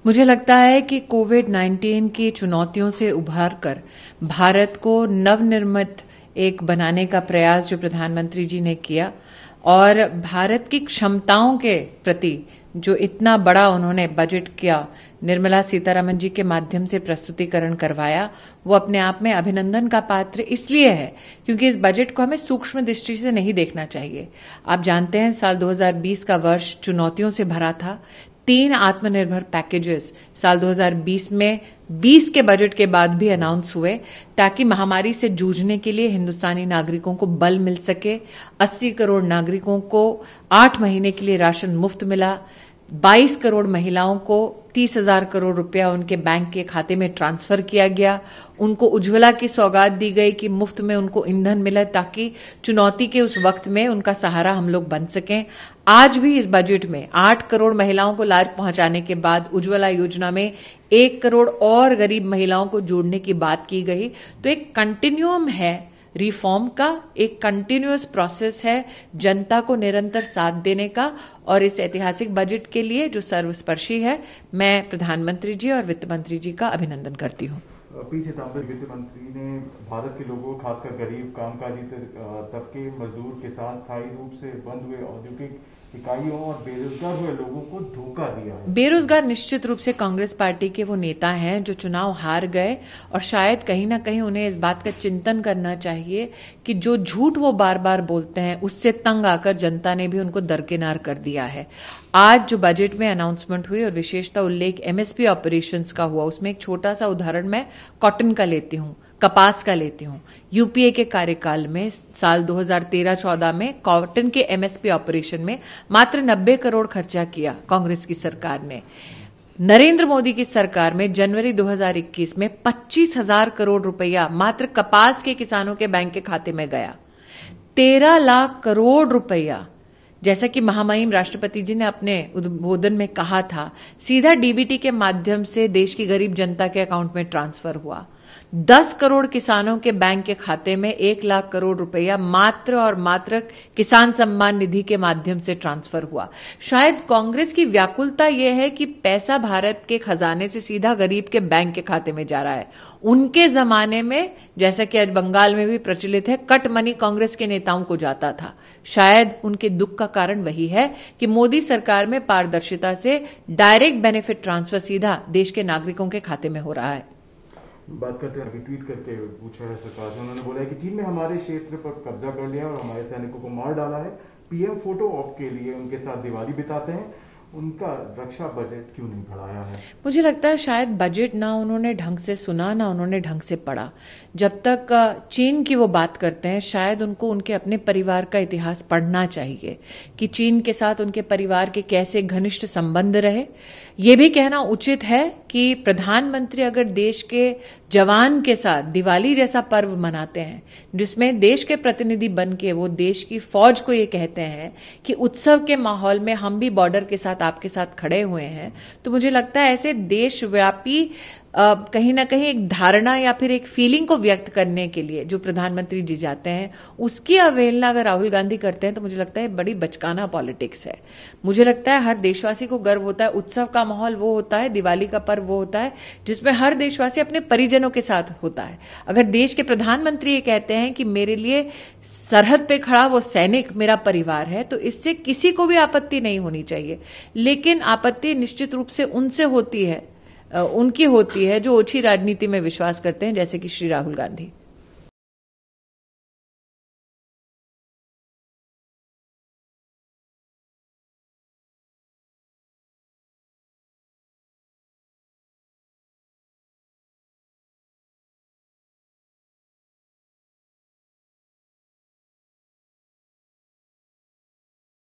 मुझे लगता है कि कोविड-19 की चुनौतियों से उभार कर भारत को नवनिर्मित एक बनाने का प्रयास जो प्रधानमंत्री जी ने किया और भारत की क्षमताओं के प्रति जो इतना बड़ा उन्होंने बजट किया, निर्मला सीतारमण जी के माध्यम से प्रस्तुतिकरण करवाया, वो अपने आप में अभिनंदन का पात्र इसलिए है क्योंकि इस बजट को हमें सूक्ष्म दृष्टि से नहीं देखना चाहिए। आप जानते हैं साल 2020 का वर्ष चुनौतियों से भरा था। 3 आत्मनिर्भर पैकेजेस साल 2020 में 20 के बजट के बाद भी अनाउंस हुए ताकि महामारी से जूझने के लिए हिंदुस्तानी नागरिकों को बल मिल सके। 80 करोड़ नागरिकों को 8 महीने के लिए राशन मुफ्त मिला। 22 करोड़ महिलाओं को 30,000 करोड़ रुपया उनके बैंक के खाते में ट्रांसफर किया गया। उनको उज्ज्वला की सौगात दी गई कि मुफ्त में उनको ईंधन मिले ताकि चुनौती के उस वक्त में उनका सहारा हम लोग बन सकें। आज भी इस बजट में 8 करोड़ महिलाओं को लाभ पहुंचाने के बाद उज्ज्वला योजना में 1 करोड़ और गरीब महिलाओं को जोड़ने की बात की गई। तो एक कंटिन्यूम है रिफॉर्म का, एक कंटिन्यूअस प्रोसेस है जनता को निरंतर साथ देने का। और इस ऐतिहासिक बजट के लिए जो सर्वस्पर्शी है, मैं प्रधानमंत्री जी और वित्त मंत्री जी का अभिनंदन करती हूँ। पी चिदंबरम वित्त मंत्री ने भारत के लोगों, खासकर गरीब, कामकाजी तबके, मजदूर, किसान, स्थायी रूप से बंद हुए औद्योगिक इकाइयों और बेरोजगार हुए लोगों को धोखा दिया है। बेरोजगार निश्चित रूप से कांग्रेस पार्टी के वो नेता हैं जो चुनाव हार गए और शायद कहीं ना कहीं उन्हें इस बात का चिंतन करना चाहिए कि जो झूठ वो बार बार बोलते हैं उससे तंग आकर जनता ने भी उनको दरकिनार कर दिया है। आज जो बजट में अनाउंसमेंट हुई और विशेषता उल्लेख एमएसपी ऑपरेशंस का हुआ, उसमें एक छोटा सा उदाहरण मैं कॉटन का लेती हूं, कपास का लेती हूं। यूपीए के कार्यकाल में साल 2013-14 में कॉटन के एमएसपी ऑपरेशन में मात्र 90 करोड़ खर्चा किया कांग्रेस की सरकार ने। नरेंद्र मोदी की सरकार में जनवरी 2021 में 25,000 करोड़ रुपया मात्र कपास के किसानों के बैंक के खाते में गया। 13 लाख करोड़ रुपया, जैसा कि महामहिम राष्ट्रपति जी ने अपने उद्बोधन में कहा था, सीधा डीबीटी के माध्यम से देश की गरीब जनता के अकाउंट में ट्रांसफर हुआ। 10 करोड़ किसानों के बैंक के खाते में 1 लाख करोड़ रुपया मात्र और मात्र किसान सम्मान निधि के माध्यम से ट्रांसफर हुआ। शायद कांग्रेस की व्याकुलता यह है कि पैसा भारत के खजाने से सीधा गरीब के बैंक के खाते में जा रहा है। उनके जमाने में, जैसा कि आज बंगाल में भी प्रचलित है, कट मनी कांग्रेस के नेताओं को जाता था। शायद उनके दुख का कारण वही है कि मोदी सरकार में पारदर्शिता से डायरेक्ट बेनिफिट ट्रांसफर सीधा देश के नागरिकों के खाते में हो रहा है। बात करते हैं, ट्वीट करके पूछा है सरकार से, उन्होंने बोला है कि चीन ने हमारे क्षेत्र पर कब्जा कर लिया और हमारे सैनिकों को मार डाला है। पीएम फोटो ऑप के लिए उनके साथ दिवाली बिताते हैं, उनका रक्षा बजट क्यों नहीं बढ़ाया है? मुझे लगता है शायद बजट ना उन्होंने ढंग से सुना, ना उन्होंने ढंग से पढ़ा। जब तक चीन की वो बात करते हैं, शायद उनको उनके अपने परिवार का इतिहास पढ़ना चाहिए कि चीन के साथ उनके परिवार के कैसे घनिष्ठ संबंध रहे। ये भी कहना उचित है कि प्रधानमंत्री अगर देश के जवान के साथ दिवाली जैसा पर्व मनाते हैं, जिसमें देश के प्रतिनिधि बन के वो देश की फौज को ये कहते हैं कि उत्सव के माहौल में हम भी बॉर्डर के साथ आपके साथ खड़े हुए हैं, तो मुझे लगता है ऐसे देशव्यापी कहीं ना कहीं एक धारणा या फिर एक फीलिंग को व्यक्त करने के लिए जो प्रधानमंत्री जी जाते हैं, उसकी अवहेलना अगर राहुल गांधी करते हैं तो मुझे लगता है बड़ी बचकाना पॉलिटिक्स है। मुझे लगता है हर देशवासी को गर्व होता है। उत्सव का माहौल वो होता है, दिवाली का पर्व वो होता है जिसमें हर देशवासी अपने परिजनों के साथ होता है। अगर देश के प्रधानमंत्री ये कहते हैं कि मेरे लिए सरहद पे खड़ा वो सैनिक मेरा परिवार है, तो इससे किसी को भी आपत्ति नहीं होनी चाहिए। लेकिन आपत्ति निश्चित रूप से उनसे होती है, उनकी होती है जो ओछी राजनीति में विश्वास करते हैं, जैसे कि श्री राहुल गांधी।